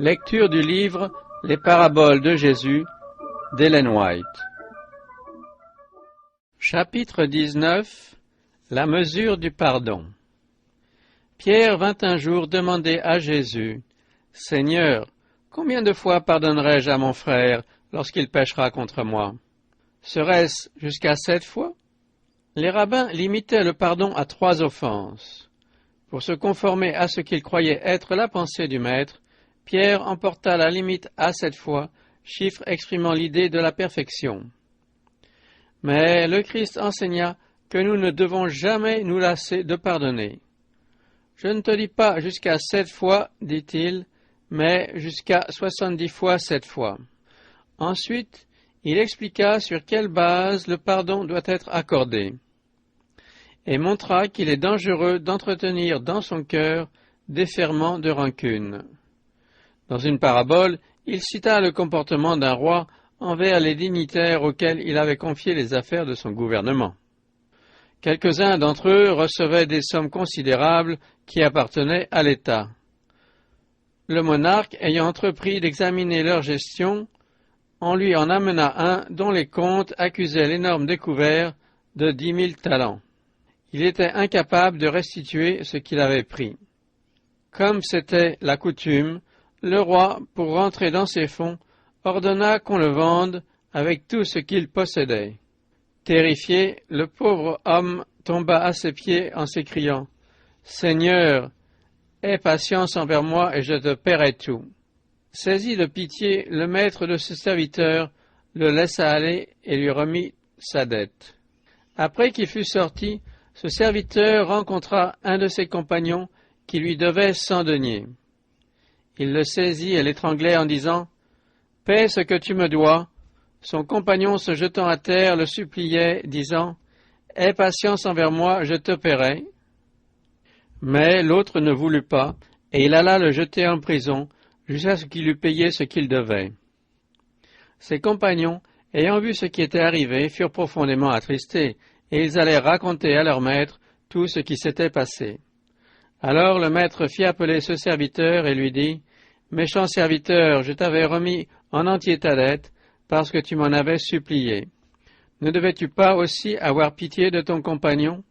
Lecture du livre Les paraboles de Jésus d'Ellen White. Chapitre 19. La mesure du pardon. Pierre vint un jour demander à Jésus, « Seigneur, combien de fois pardonnerai-je à mon frère lorsqu'il péchera contre moi? Serait-ce jusqu'à 7 fois ?» Les rabbins limitaient le pardon à 3 offenses. Pour se conformer à ce qu'ils croyaient être la pensée du Maître, Pierre emporta la limite à 7 fois, chiffre exprimant l'idée de la perfection. Mais le Christ enseigna que nous ne devons jamais nous lasser de pardonner. Je ne te dis pas jusqu'à 7 fois, dit-il, mais jusqu'à 70 fois 7 fois. Ensuite, il expliqua sur quelle base le pardon doit être accordé, et montra qu'il est dangereux d'entretenir dans son cœur des ferments de rancune. Dans une parabole, il cita le comportement d'un roi envers les dignitaires auxquels il avait confié les affaires de son gouvernement. Quelques-uns d'entre eux recevaient des sommes considérables qui appartenaient à l'État. Le monarque, ayant entrepris d'examiner leur gestion, on lui en amena un dont les comptes accusaient l'énorme découvert de 10 000 talents. Il était incapable de restituer ce qu'il avait pris. Comme c'était la coutume, le roi, pour rentrer dans ses fonds, ordonna qu'on le vende avec tout ce qu'il possédait. Terrifié, le pauvre homme tomba à ses pieds en s'écriant « Seigneur, aie patience envers moi et je te paierai tout. » Saisi de pitié, le maître de ce serviteur le laissa aller et lui remit sa dette. Après qu'il fut sorti, ce serviteur rencontra un de ses compagnons qui lui devait 100 deniers. Il le saisit et l'étranglait en disant « Paie ce que tu me dois. » Son compagnon, se jetant à terre, le suppliait, disant « Aie patience envers moi, je te paierai. » Mais l'autre ne voulut pas, et il alla le jeter en prison, jusqu'à ce qu'il eût payé ce qu'il devait. Ses compagnons, ayant vu ce qui était arrivé, furent profondément attristés, et ils allèrent raconter à leur maître tout ce qui s'était passé. Alors le maître fit appeler ce serviteur et lui dit « Méchant serviteur, je t'avais remis en entier ta dette, parce que tu m'en avais supplié. Ne devais-tu pas aussi avoir pitié de ton compagnon,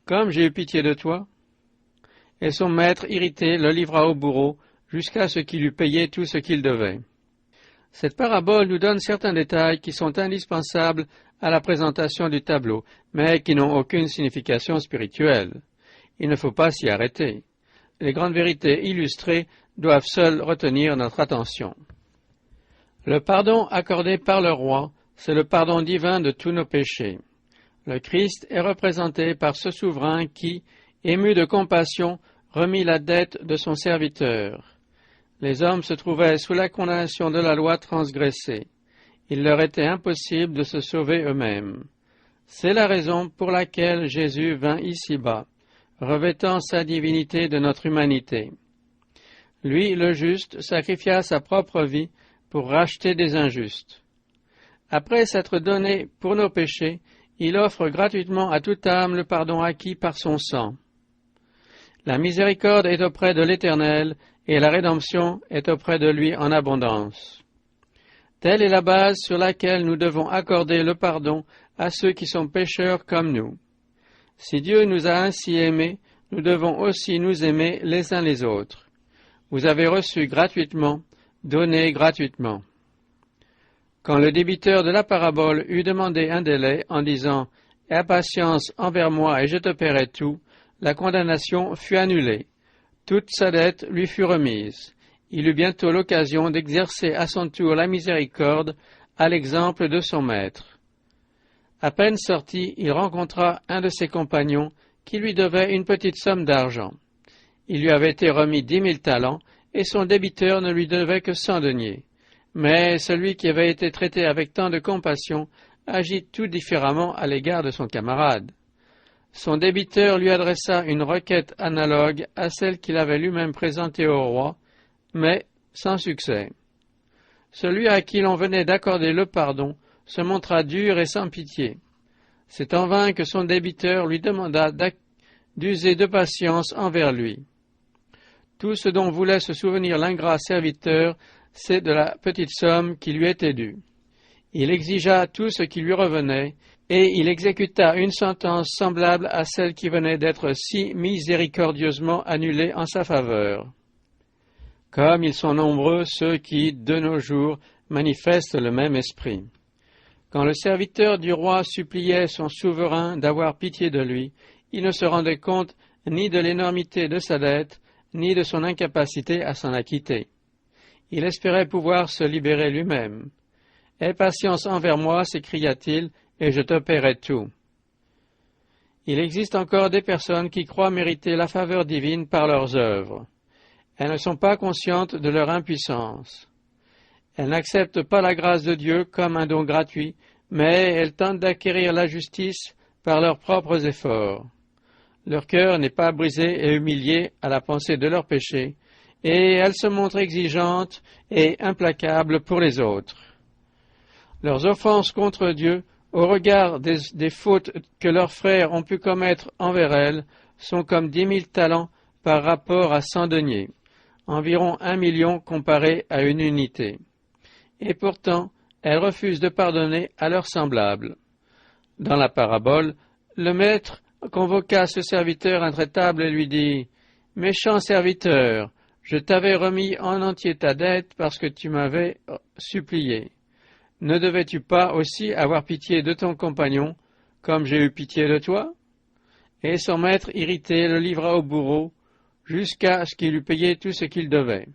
comme j'ai eu pitié de toi ?» Et son maître, irrité, le livra au bourreau, jusqu'à ce qu'il eût payé tout ce qu'il devait. Cette parabole nous donne certains détails qui sont indispensables à la présentation du tableau, mais qui n'ont aucune signification spirituelle. Il ne faut pas s'y arrêter. Les grandes vérités illustrées doivent seules retenir notre attention. Le pardon accordé par le roi, c'est le pardon divin de tous nos péchés. Le Christ est représenté par ce souverain qui, ému de compassion, remit la dette de son serviteur. Les hommes se trouvaient sous la condamnation de la loi transgressée. Il leur était impossible de se sauver eux-mêmes. C'est la raison pour laquelle Jésus vint ici-bas, revêtant sa divinité de notre humanité. Lui, le juste, sacrifia sa propre vie pour racheter des injustes. Après s'être donné pour nos péchés, il offre gratuitement à toute âme le pardon acquis par son sang. La miséricorde est auprès de l'Éternel et la rédemption est auprès de lui en abondance. Telle est la base sur laquelle nous devons accorder le pardon à ceux qui sont pécheurs comme nous. Si Dieu nous a ainsi aimés, nous devons aussi nous aimer les uns les autres. Vous avez reçu gratuitement, donnez gratuitement. Quand le débiteur de la parabole eut demandé un délai en disant « Aie patience envers moi et je te paierai tout », la condamnation fut annulée. Toute sa dette lui fut remise. Il eut bientôt l'occasion d'exercer à son tour la miséricorde à l'exemple de son maître. À peine sorti, il rencontra un de ses compagnons qui lui devait une petite somme d'argent. Il lui avait été remis 10 000 talents et son débiteur ne lui devait que 100 deniers. Mais celui qui avait été traité avec tant de compassion agit tout différemment à l'égard de son camarade. Son débiteur lui adressa une requête analogue à celle qu'il avait lui-même présentée au roi, mais sans succès. Celui à qui l'on venait d'accorder le pardon se montra dur et sans pitié. C'est en vain que son débiteur lui demanda d'user de patience envers lui. Tout ce dont voulait se souvenir l'ingrat serviteur, c'est de la petite somme qui lui était due. Il exigea tout ce qui lui revenait, et il exécuta une sentence semblable à celle qui venait d'être si miséricordieusement annulée en sa faveur. Comme ils sont nombreux ceux qui, de nos jours, manifestent le même esprit. Quand le serviteur du roi suppliait son souverain d'avoir pitié de lui, il ne se rendait compte ni de l'énormité de sa dette, ni de son incapacité à s'en acquitter. Il espérait pouvoir se libérer lui-même. « Aie patience envers moi, s'écria-t-il, et je te paierai tout. » Il existe encore des personnes qui croient mériter la faveur divine par leurs œuvres. Elles ne sont pas conscientes de leur impuissance. Elles n'acceptent pas la grâce de Dieu comme un don gratuit, mais elles tentent d'acquérir la justice par leurs propres efforts. Leur cœur n'est pas brisé et humilié à la pensée de leurs péchés, et elles se montrent exigeantes et implacables pour les autres. Leurs offenses contre Dieu, au regard des fautes que leurs frères ont pu commettre envers elles, sont comme 10 000 talents par rapport à 100 deniers, environ 1 million comparé à une unité. Et pourtant, elles refusent de pardonner à leurs semblables. Dans la parabole, le maître convoqua ce serviteur intraitable et lui dit « Méchant serviteur, je t'avais remis en entier ta dette parce que tu m'avais supplié. Ne devais-tu pas aussi avoir pitié de ton compagnon, comme j'ai eu pitié de toi ?» Et son maître, irrité, le livra au bourreau, jusqu'à ce qu'il eût payé tout ce qu'il devait.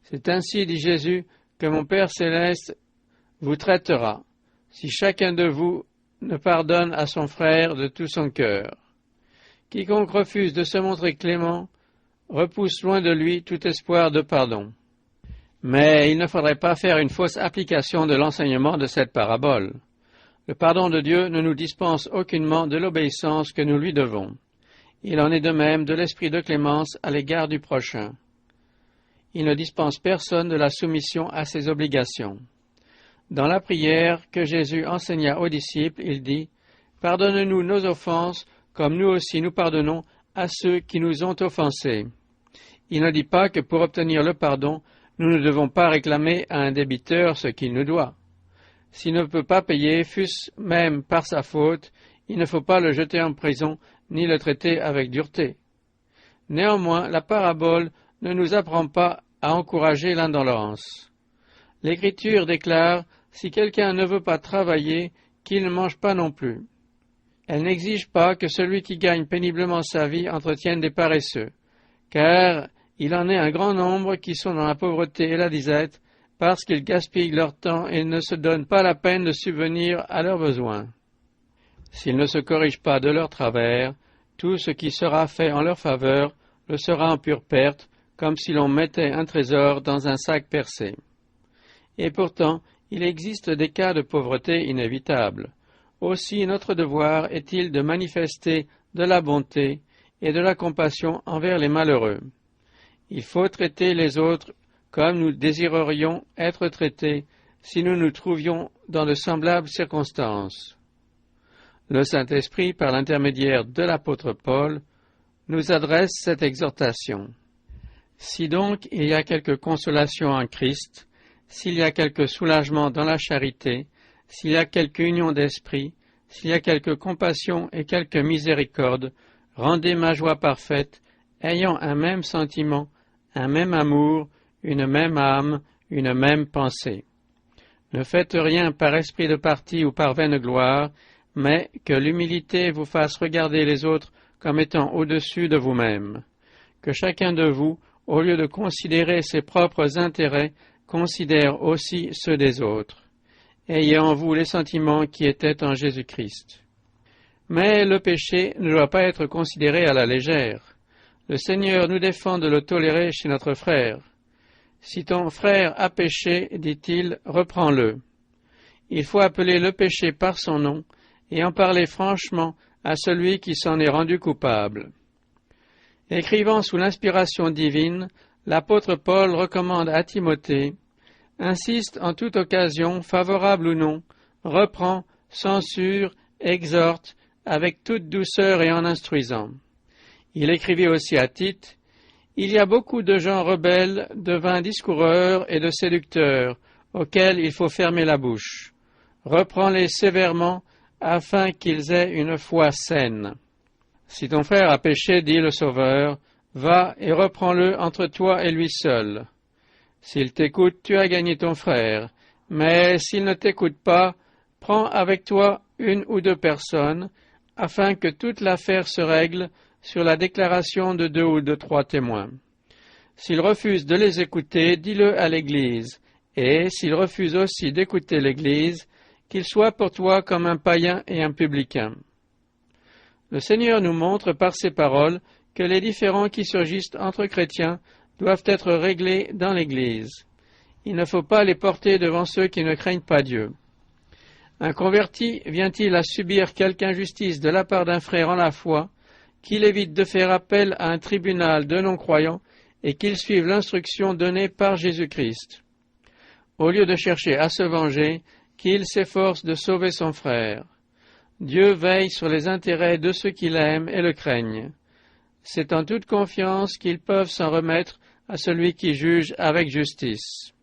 C'est ainsi, dit Jésus, que mon Père céleste vous traitera, si chacun de vous ne pardonne à son frère de tout son cœur. Quiconque refuse de se montrer clément repousse loin de lui tout espoir de pardon. Mais il ne faudrait pas faire une fausse application de l'enseignement de cette parabole. Le pardon de Dieu ne nous dispense aucunement de l'obéissance que nous lui devons. Il en est de même de l'esprit de clémence à l'égard du prochain. Il ne dispense personne de la soumission à ses obligations. Dans la prière que Jésus enseigna aux disciples, il dit « Pardonne-nous nos offenses, comme nous aussi nous pardonnons à ceux qui nous ont offensés. » Il ne dit pas que pour obtenir le pardon, nous ne devons pas réclamer à un débiteur ce qu'il nous doit. S'il ne peut pas payer, fût-ce même par sa faute, il ne faut pas le jeter en prison ni le traiter avec dureté. Néanmoins, la parabole ne nous apprend pas à encourager l'indolence. L'Écriture déclare « Si quelqu'un ne veut pas travailler, qu'il ne mange pas non plus ». Elle n'exige pas que celui qui gagne péniblement sa vie entretienne des paresseux, car il en est un grand nombre qui sont dans la pauvreté et la disette, parce qu'ils gaspillent leur temps et ne se donnent pas la peine de subvenir à leurs besoins. S'ils ne se corrigent pas de leur travers, tout ce qui sera fait en leur faveur le sera en pure perte, comme si l'on mettait un trésor dans un sac percé. Et pourtant, il existe des cas de pauvreté inévitables. Aussi notre devoir est-il de manifester de la bonté et de la compassion envers les malheureux. Il faut traiter les autres comme nous désirerions être traités si nous nous trouvions dans de semblables circonstances. Le Saint-Esprit, par l'intermédiaire de l'apôtre Paul, nous adresse cette exhortation. Si donc il y a quelque consolation en Christ, s'il y a quelque soulagement dans la charité, s'il y a quelque union d'esprit, s'il y a quelque compassion et quelque miséricorde, rendez ma joie parfaite, ayant un même sentiment, un même amour, une même âme, une même pensée. Ne faites rien par esprit de parti ou par vaine gloire, mais que l'humilité vous fasse regarder les autres comme étant au-dessus de vous-même. Que chacun de vous, au lieu de considérer ses propres intérêts, considère aussi ceux des autres. Ayez en vous les sentiments qui étaient en Jésus-Christ. Mais le péché ne doit pas être considéré à la légère. Le Seigneur nous défend de le tolérer chez notre frère. Si ton frère a péché, dit-il, reprends-le. Il faut appeler le péché par son nom et en parler franchement à celui qui s'en est rendu coupable. Écrivant sous l'inspiration divine, l'apôtre Paul recommande à Timothée « Insiste en toute occasion, favorable ou non, reprend, censure, exhorte, avec toute douceur et en instruisant. » Il écrivit aussi à Tite Il y a beaucoup de gens rebelles, de vains discoureurs et de séducteurs, auxquels il faut fermer la bouche. Reprends-les sévèrement, afin qu'ils aient une foi saine. Si ton frère a péché, dit le Sauveur, va et reprends-le entre toi et lui seul. S'il t'écoute, tu as gagné ton frère, mais s'il ne t'écoute pas, prends avec toi une ou deux personnes, afin que toute l'affaire se règle sur la déclaration de 2 ou de 3 témoins. S'il refuse de les écouter, dis-le à l'Église, et s'il refuse aussi d'écouter l'Église, qu'il soit pour toi comme un païen et un publicain. Le Seigneur nous montre par ces paroles que les différends qui surgissent entre chrétiens doivent être réglés dans l'Église. Il ne faut pas les porter devant ceux qui ne craignent pas Dieu. Un converti vient-il à subir quelque injustice de la part d'un frère en la foi, qu'il évite de faire appel à un tribunal de non-croyants et qu'il suive l'instruction donnée par Jésus-Christ. Au lieu de chercher à se venger, qu'il s'efforce de sauver son frère. Dieu veille sur les intérêts de ceux qui l'aiment et le craignent. C'est en toute confiance qu'ils peuvent s'en remettre à celui qui juge avec justice.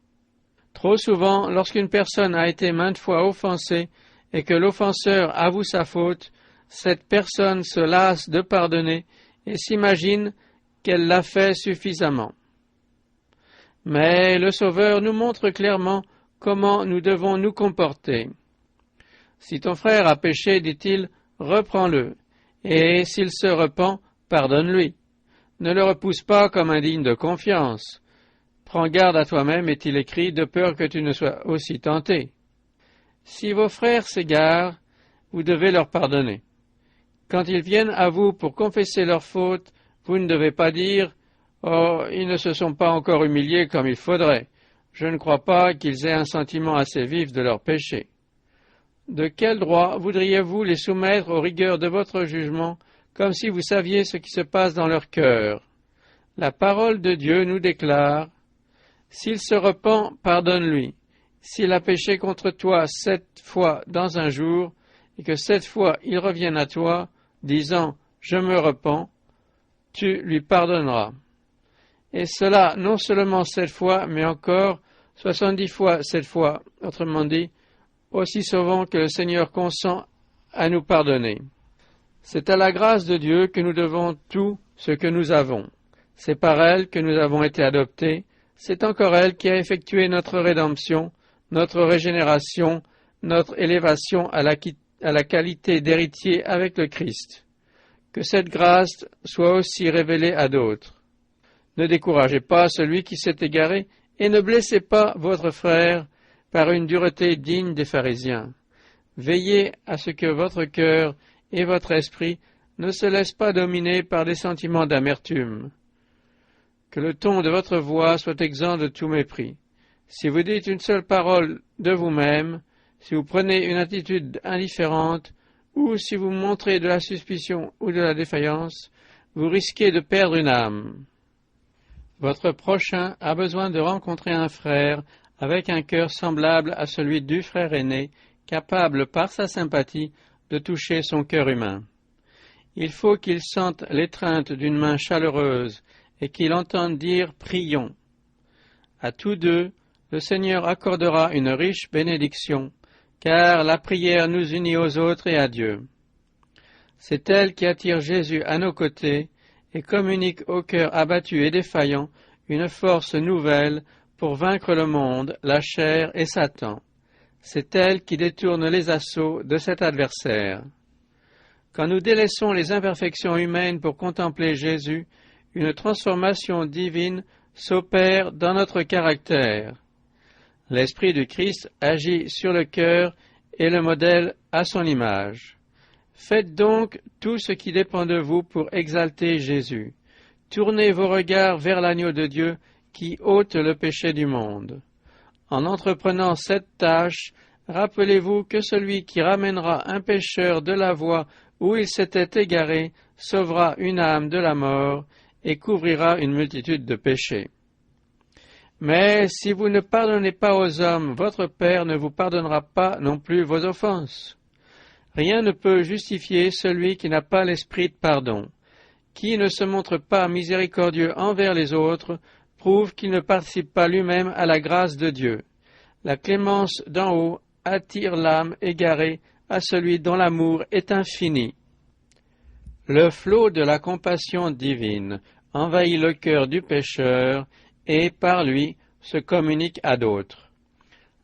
Trop souvent, lorsqu'une personne a été maintes fois offensée et que l'offenseur avoue sa faute, cette personne se lasse de pardonner et s'imagine qu'elle l'a fait suffisamment. Mais le Sauveur nous montre clairement comment nous devons nous comporter. Si ton frère a péché, dit-il, reprends-le, et s'il se repent, pardonne-lui. Ne le repousse pas comme indigne de confiance. Prends garde à toi-même, est-il écrit, de peur que tu ne sois aussi tenté. Si vos frères s'égarent, vous devez leur pardonner. Quand ils viennent à vous pour confesser leurs fautes, vous ne devez pas dire « Oh, ils ne se sont pas encore humiliés comme il faudrait. Je ne crois pas qu'ils aient un sentiment assez vif de leur péché. » De quel droit voudriez-vous les soumettre aux rigueurs de votre jugement, comme si vous saviez ce qui se passe dans leur cœur? La parole de Dieu nous déclare « S'il se repent, pardonne-lui. S'il a péché contre toi 7 fois dans un jour, et que 7 fois il revienne à toi, disant « Je me repens », tu lui pardonneras. Et cela non seulement 7 fois, mais encore 70 fois 7 fois, autrement dit, aussi souvent que le Seigneur consent à nous pardonner. C'est à la grâce de Dieu que nous devons tout ce que nous avons. C'est par elle que nous avons été adoptés, c'est encore elle qui a effectué notre rédemption, notre régénération, notre élévation à la qualité d'héritier avec le Christ. Que cette grâce soit aussi révélée à d'autres. Ne découragez pas celui qui s'est égaré et ne blessez pas votre frère par une dureté digne des pharisiens. Veillez à ce que votre cœur et votre esprit ne se laissent pas dominer par des sentiments d'amertume. Que le ton de votre voix soit exempt de tout mépris. Si vous dites une seule parole de vous-même, si vous prenez une attitude indifférente, ou si vous montrez de la suspicion ou de la défaillance, vous risquez de perdre une âme. Votre prochain a besoin de rencontrer un frère avec un cœur semblable à celui du frère aîné, capable par sa sympathie de toucher son cœur humain. Il faut qu'il sente l'étreinte d'une main chaleureuse et qu'il entende dire « prions ». À tous deux, le Seigneur accordera une riche bénédiction, car la prière nous unit aux autres et à Dieu. C'est elle qui attire Jésus à nos côtés et communique au cœur abattu et défaillant une force nouvelle pour vaincre le monde, la chair et Satan. C'est elle qui détourne les assauts de cet adversaire. Quand nous délaissons les imperfections humaines pour contempler Jésus, une transformation divine s'opère dans notre caractère. L'Esprit du Christ agit sur le cœur et le modèle à son image. Faites donc tout ce qui dépend de vous pour exalter Jésus. Tournez vos regards vers l'agneau de Dieu qui ôte le péché du monde. En entreprenant cette tâche, rappelez-vous que celui qui ramènera un pécheur de la voie où il s'était égaré sauvera une âme de la mort et couvrira une multitude de péchés. Mais si vous ne pardonnez pas aux hommes, votre Père ne vous pardonnera pas non plus vos offenses. Rien ne peut justifier celui qui n'a pas l'esprit de pardon. Qui ne se montre pas miséricordieux envers les autres prouve qu'il ne participe pas lui-même à la grâce de Dieu. La clémence d'en haut attire l'âme égarée à celui dont l'amour est infini. Le flot de la compassion divine envahit le cœur du pécheur et, par lui, se communique à d'autres.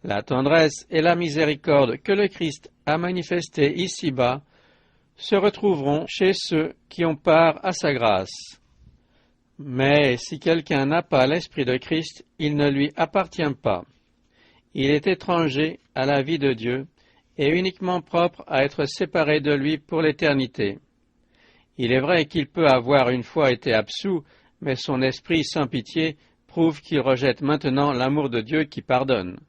La tendresse et la miséricorde que le Christ a manifestées ici-bas se retrouveront chez ceux qui ont part à sa grâce. Mais si quelqu'un n'a pas l'Esprit de Christ, il ne lui appartient pas. Il est étranger à la vie de Dieu et uniquement propre à être séparé de lui pour l'éternité. Il est vrai qu'il peut avoir une fois été absous, mais son esprit sans pitié prouve qu'il rejette maintenant l'amour de Dieu qui pardonne.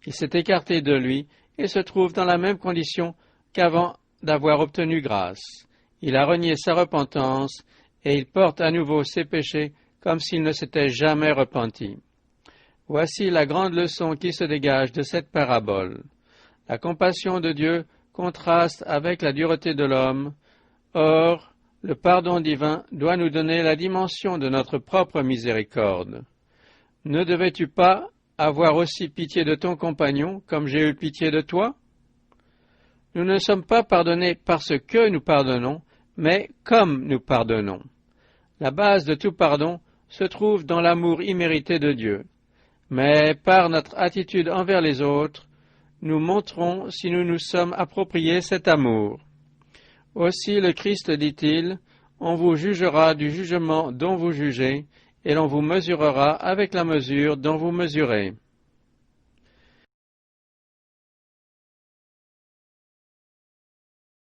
Il s'est écarté de lui et se trouve dans la même condition qu'avant d'avoir obtenu grâce. Il a renié sa repentance et il porte à nouveau ses péchés comme s'il ne s'était jamais repenti. Voici la grande leçon qui se dégage de cette parabole. La compassion de Dieu contraste avec la dureté de l'homme. Or, le pardon divin doit nous donner la dimension de notre propre miséricorde. Ne devais-tu pas avoir aussi pitié de ton compagnon comme j'ai eu pitié de toi? Nous ne sommes pas pardonnés parce que nous pardonnons, mais comme nous pardonnons. La base de tout pardon se trouve dans l'amour immérité de Dieu. Mais par notre attitude envers les autres, nous montrons si nous nous sommes appropriés cet amour. Aussi le Christ dit-il, on vous jugera du jugement dont vous jugez, et l'on vous mesurera avec la mesure dont vous mesurez.